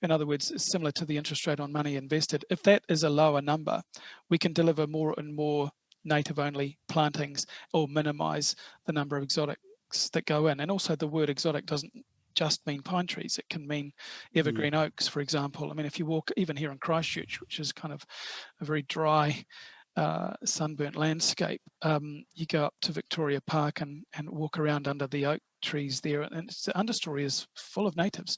in other words, is similar to the interest rate on money invested, if that is a lower number, we can deliver more and more native-only plantings or minimize the number of exotics that go in. And also the word exotic doesn't just mean pine trees. It can mean evergreen oaks, for example. I mean, if you walk even here in Christchurch, which is kind of a very dry, sunburnt landscape, you go up to Victoria Park and walk around under the oak trees there, and the understory is full of natives.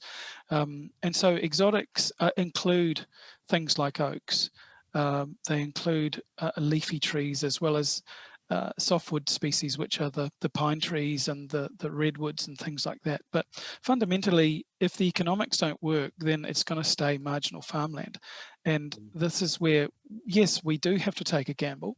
And so exotics include things like oaks. They include leafy trees, as well as softwood species, which are the pine trees and the redwoods and things like that. But fundamentally, if the economics don't work, then it's going to stay marginal farmland. And this is where, yes, we do have to take a gamble,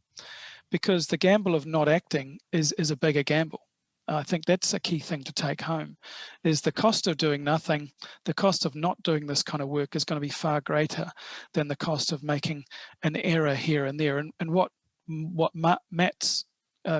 because the gamble of not acting is a bigger gamble. I think that's a key thing to take home, is the cost of doing nothing, the cost of not doing this kind of work is going to be far greater than the cost of making an error here and there. And what Matt's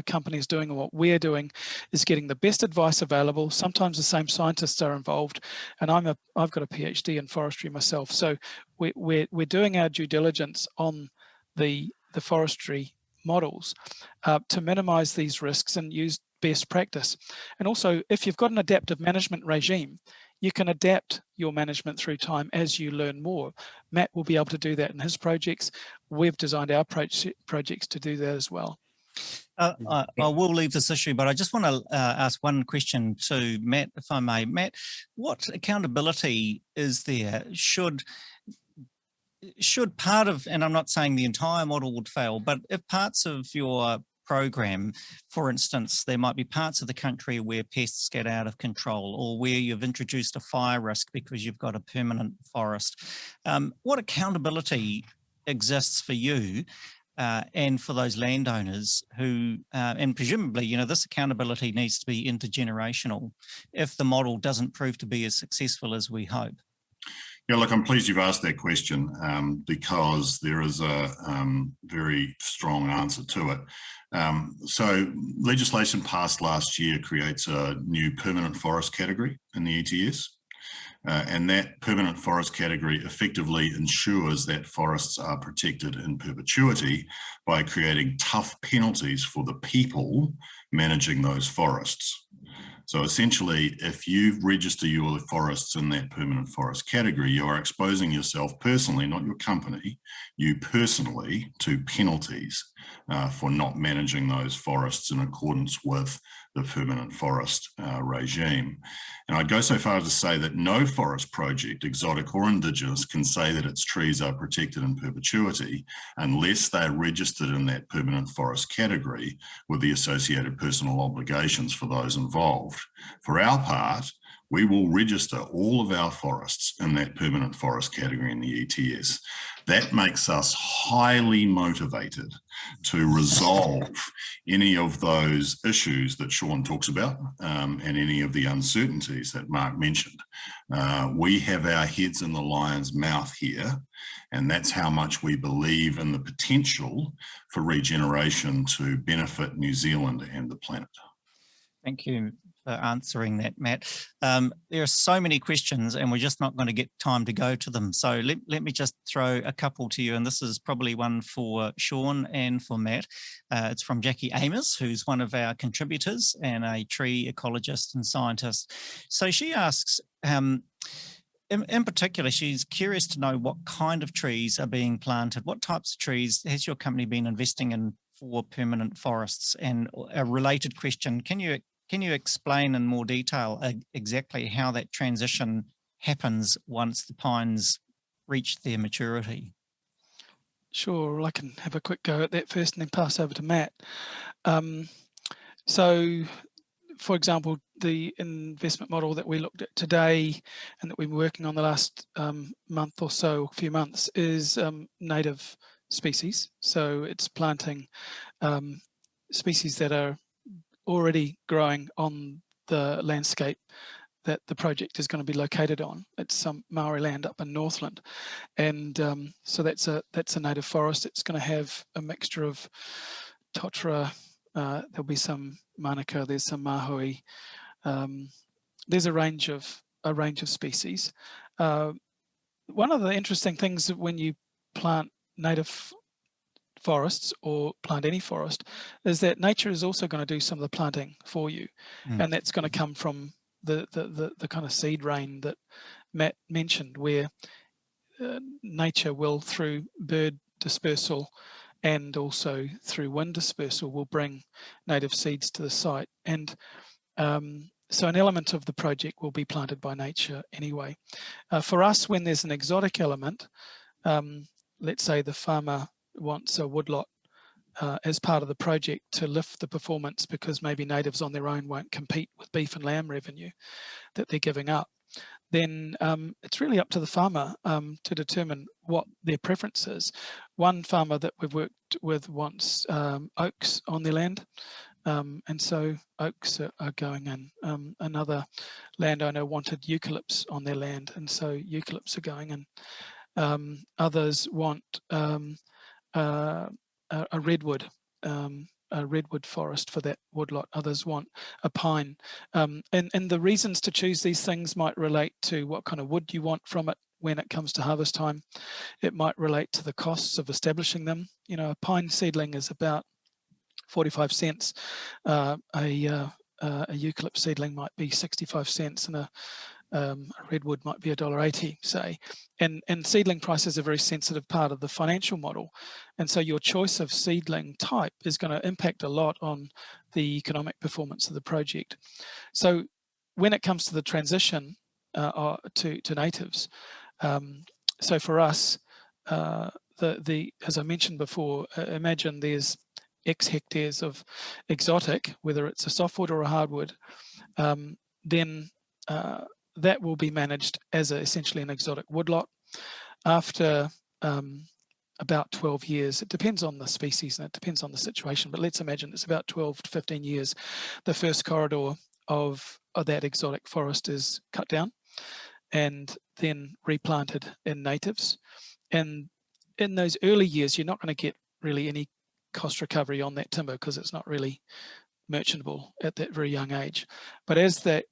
company is doing and what we're doing is getting the best advice available. Sometimes the same scientists are involved, and I've got a PhD in forestry myself. So we're doing our due diligence on the forestry models to minimize these risks and use best practice. And also, if you've got an adaptive management regime, you can adapt your management through time as you learn more. Matt will be able to do that in his projects. We've designed our projects to do that as well. I will leave this issue, but I just want to ask one question to Matt, if I may. Matt, what accountability is there? Should part of, and I'm not saying the entire model would fail, but if parts of your program. For instance, there might be parts of the country where pests get out of control, or where you've introduced a fire risk because you've got a permanent forest. What accountability exists for you and for those landowners who, and presumably, you know, this accountability needs to be intergenerational if the model doesn't prove to be as successful as we hope? Yeah, look, I'm pleased you've asked that question because there is a very strong answer to it. So legislation passed last year creates a new permanent forest category in the ETS. And that permanent forest category effectively ensures that forests are protected in perpetuity by creating tough penalties for the people managing those forests. So essentially, if you register your forests in that permanent forest category, you are exposing yourself personally, not your company, you personally, to penalties for not managing those forests in accordance with the permanent forest regime. And I'd go so far as to say that no forest project, exotic or indigenous, can say that its trees are protected in perpetuity unless they're registered in that permanent forest category with the associated personal obligations for those involved. For our part, we will register all of our forests in that permanent forest category in the ETS. That makes us highly motivated to resolve any of those issues that Sean talks about and any of the uncertainties that Mark mentioned. We have our heads in the lion's mouth here, and that's how much we believe in the potential for regeneration to benefit New Zealand and the planet. Thank you for answering that, Matt. There are so many questions and we're just not going to get time to go to them. So let me just throw a couple to you. And this is probably one for Sean and for Matt. It's from Jackie Amos, who's one of our contributors and a tree ecologist and scientist. So she asks, in particular, she's curious to know what kind of trees are being planted. What types of trees has your company been investing in for permanent forests? And a related question, can you explain in more detail exactly how that transition happens once the pines reach their maturity? Sure, I can have a quick go at that first and then pass over to Matt. So, for example, the investment model that we looked at today and that we've been working on the last month or so, few months, is native species. So it's planting species that are already growing on the landscape that the project is going to be located on. It's some Maori land up in Northland, and so that's a native forest. It's going to have a mixture of totara. There'll be some manaka. There's some mahui. There's a range of species. One of the interesting things that when you plant native forests or plant any forest is that nature is also going to do some of the planting for you, and that's going to come from the kind of seed rain that Matt mentioned, where nature will, through bird dispersal and also through wind dispersal, will bring native seeds to the site. And so an element of the project will be planted by nature anyway. For us, when there's an exotic element, let's say the farmer wants a woodlot as part of the project to lift the performance because maybe natives on their own won't compete with beef and lamb revenue that they're giving up, then it's really up to the farmer to determine what their preference is. One farmer that we've worked with wants oaks on their land, and so oaks are going in. Another landowner wanted eucalypts on their land, and so eucalypts are going in. Others want a redwood forest for that woodlot. Others want a pine. And the reasons to choose these things might relate to what kind of wood you want from it when it comes to harvest time. It might relate to the costs of establishing them. You know, a pine seedling is about 45 cents. A eucalypt seedling might be 65 cents, and a redwood might be $1.80, say. And seedling price is a very sensitive part of the financial model. And so your choice of seedling type is going to impact a lot on the economic performance of the project. So when it comes to the transition to natives, so for us, as I mentioned before, imagine there's X hectares of exotic, whether it's a softwood or a hardwood, then that will be managed as essentially an exotic woodlot. After about 12 years, it depends on the species and it depends on the situation, but let's imagine it's about 12 to 15 years, the first corridor of that exotic forest is cut down and then replanted in natives. And in those early years, you're not going to get really any cost recovery on that timber because it's not really merchantable at that very young age. But as the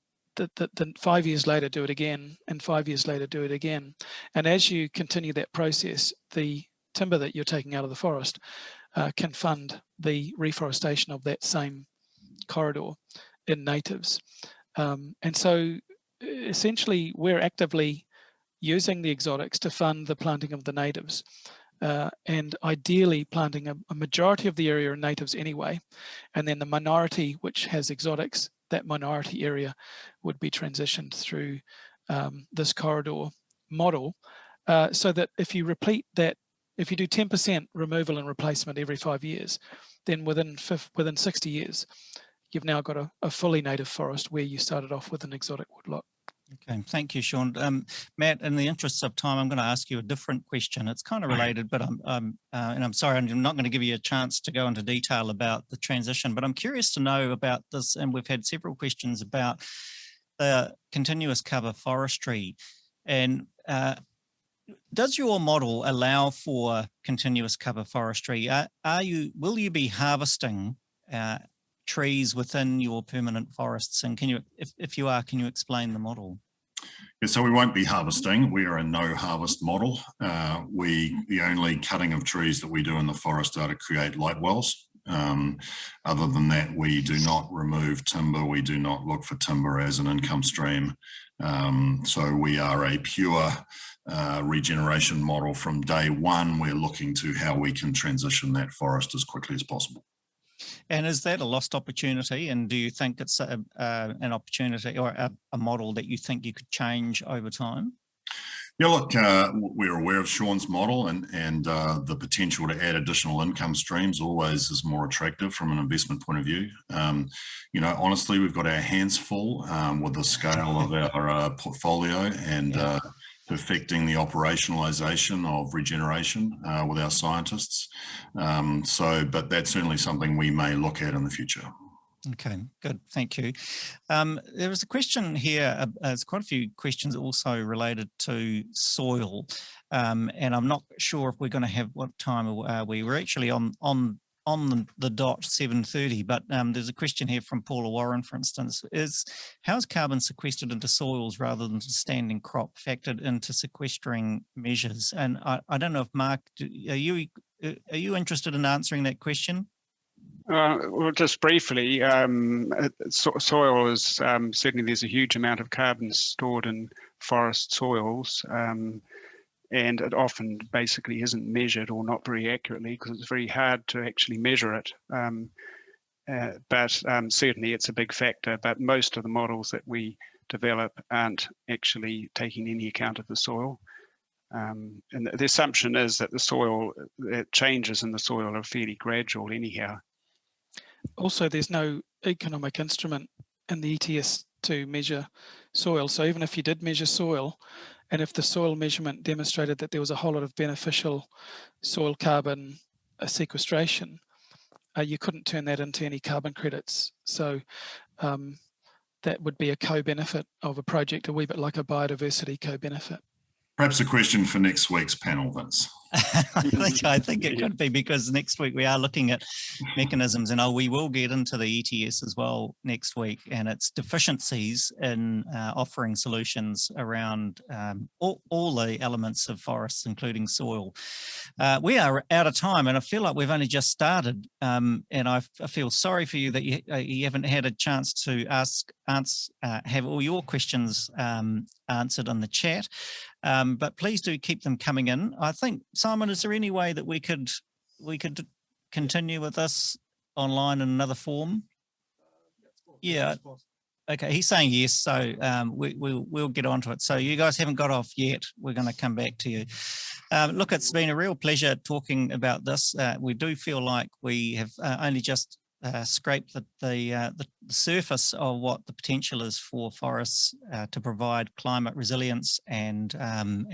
5 years later, do it again, and 5 years later, do it again. And as you continue that process, the timber that you're taking out of the forest can fund the reforestation of that same corridor in natives. And so essentially, we're actively using the exotics to fund the planting of the natives, and ideally planting a majority of the area in natives anyway, and then the minority which has exotics, that minority area would be transitioned through this corridor model, so that if you repeat that, if you do 10% removal and replacement every 5 years, then within 60 years, you've now got a fully native forest where you started off with an exotic woodlot. Okay, thank you, Sean. Matt, in the interests of time, I'm going to ask you a different question. It's kind of related, but and I'm sorry, I'm not going to give you a chance to go into detail about the transition, but I'm curious to know about this, and we've had several questions about the continuous cover forestry. And does your model allow for continuous cover forestry? Will you be harvesting trees within your permanent forests? And can you, if you are, can you explain the model? Yeah, so we won't be harvesting. We are a no harvest model. The only cutting of trees that we do in the forest are to create light wells. Other than that, we do not remove timber. We do not look for timber as an income stream. So we are a pure regeneration model from day one. We're looking to how we can transition that forest as quickly as possible. And is that a lost opportunity? And do you think it's an opportunity or a model that you think you could change over time? Yeah, look, we're aware of Sean's model, and the potential to add additional income streams always is more attractive from an investment point of view. You know, honestly, we've got our hands full with the scale of our portfolio and perfecting the operationalization of regeneration with our scientists. But that's certainly something we may look at in the future. Okay, good. Thank you. There was a question here. There's quite a few questions also related to soil, and I'm not sure if we're going to have what time are we. We're actually on the dot 7:30, but there's a question here from Paula Warren, for instance, is how is carbon sequestered into soils rather than standing crop factored into sequestering measures? And I don't know if Mark, are you interested in answering that question? Well, just briefly, soil is certainly, there's a huge amount of carbon stored in forest soils, and it often basically isn't measured or not very accurately because it's very hard to actually measure it. But certainly it's a big factor, but most of the models that we develop aren't actually taking any account of the soil. And the assumption is that the soil, changes in the soil are fairly gradual anyhow. Also, there's no economic instrument in the ETS to measure soil. So even if you did measure soil, and if the soil measurement demonstrated that there was a whole lot of beneficial soil carbon sequestration, you couldn't turn that into any carbon credits. So that would be a co-benefit of a project, a wee bit like a biodiversity co-benefit. Perhaps a question for next week's panel, Vince. I think it could be, because next week we are looking at mechanisms, and we will get into the ETS as well next week, and its deficiencies in offering solutions around all the elements of forests, including soil. We are out of time, and I feel like we've only just started, and I feel sorry for you that you haven't had a chance to have all your questions answered on the chat. But please do keep them coming in. I think, Simon, is there any way that we could continue with this online in another form? Yeah. Okay, he's saying yes, so we'll get onto it. So you guys haven't got off yet. We're going to come back to you. Look, it's been a real pleasure talking about this. We do feel like we have only just scraped the surface of what the potential is for forests to provide climate resilience and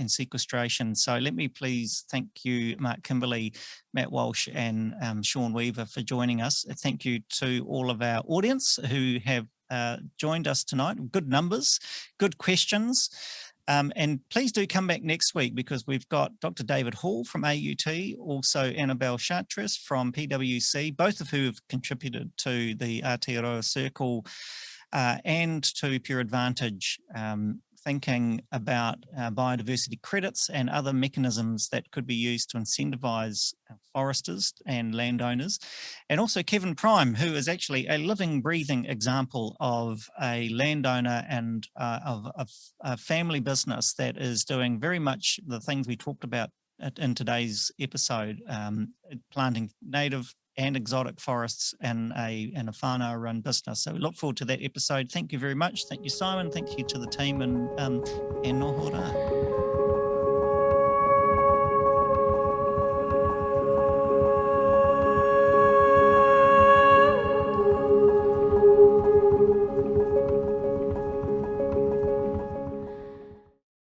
sequestration. So let me please thank you, Mark Kimberley, Matt Walsh, and Sean Weaver for joining us. Thank you to all of our audience who have joined us tonight. Good numbers, good questions. And please do come back next week, because we've got Dr. David Hall from AUT, also Annabelle Chartres from PwC, both of who have contributed to the Aotearoa Circle and to Pure Advantage, thinking about biodiversity credits and other mechanisms that could be used to incentivise foresters and landowners. And also Kevin Prime, who is actually a living, breathing example of a landowner and of a family business that is doing very much the things we talked about in today's episode, planting native and exotic forests in a whānau-run business. So we look forward to that episode. Thank you very much. Thank you, Simon. Thank you to the team, and noho rā.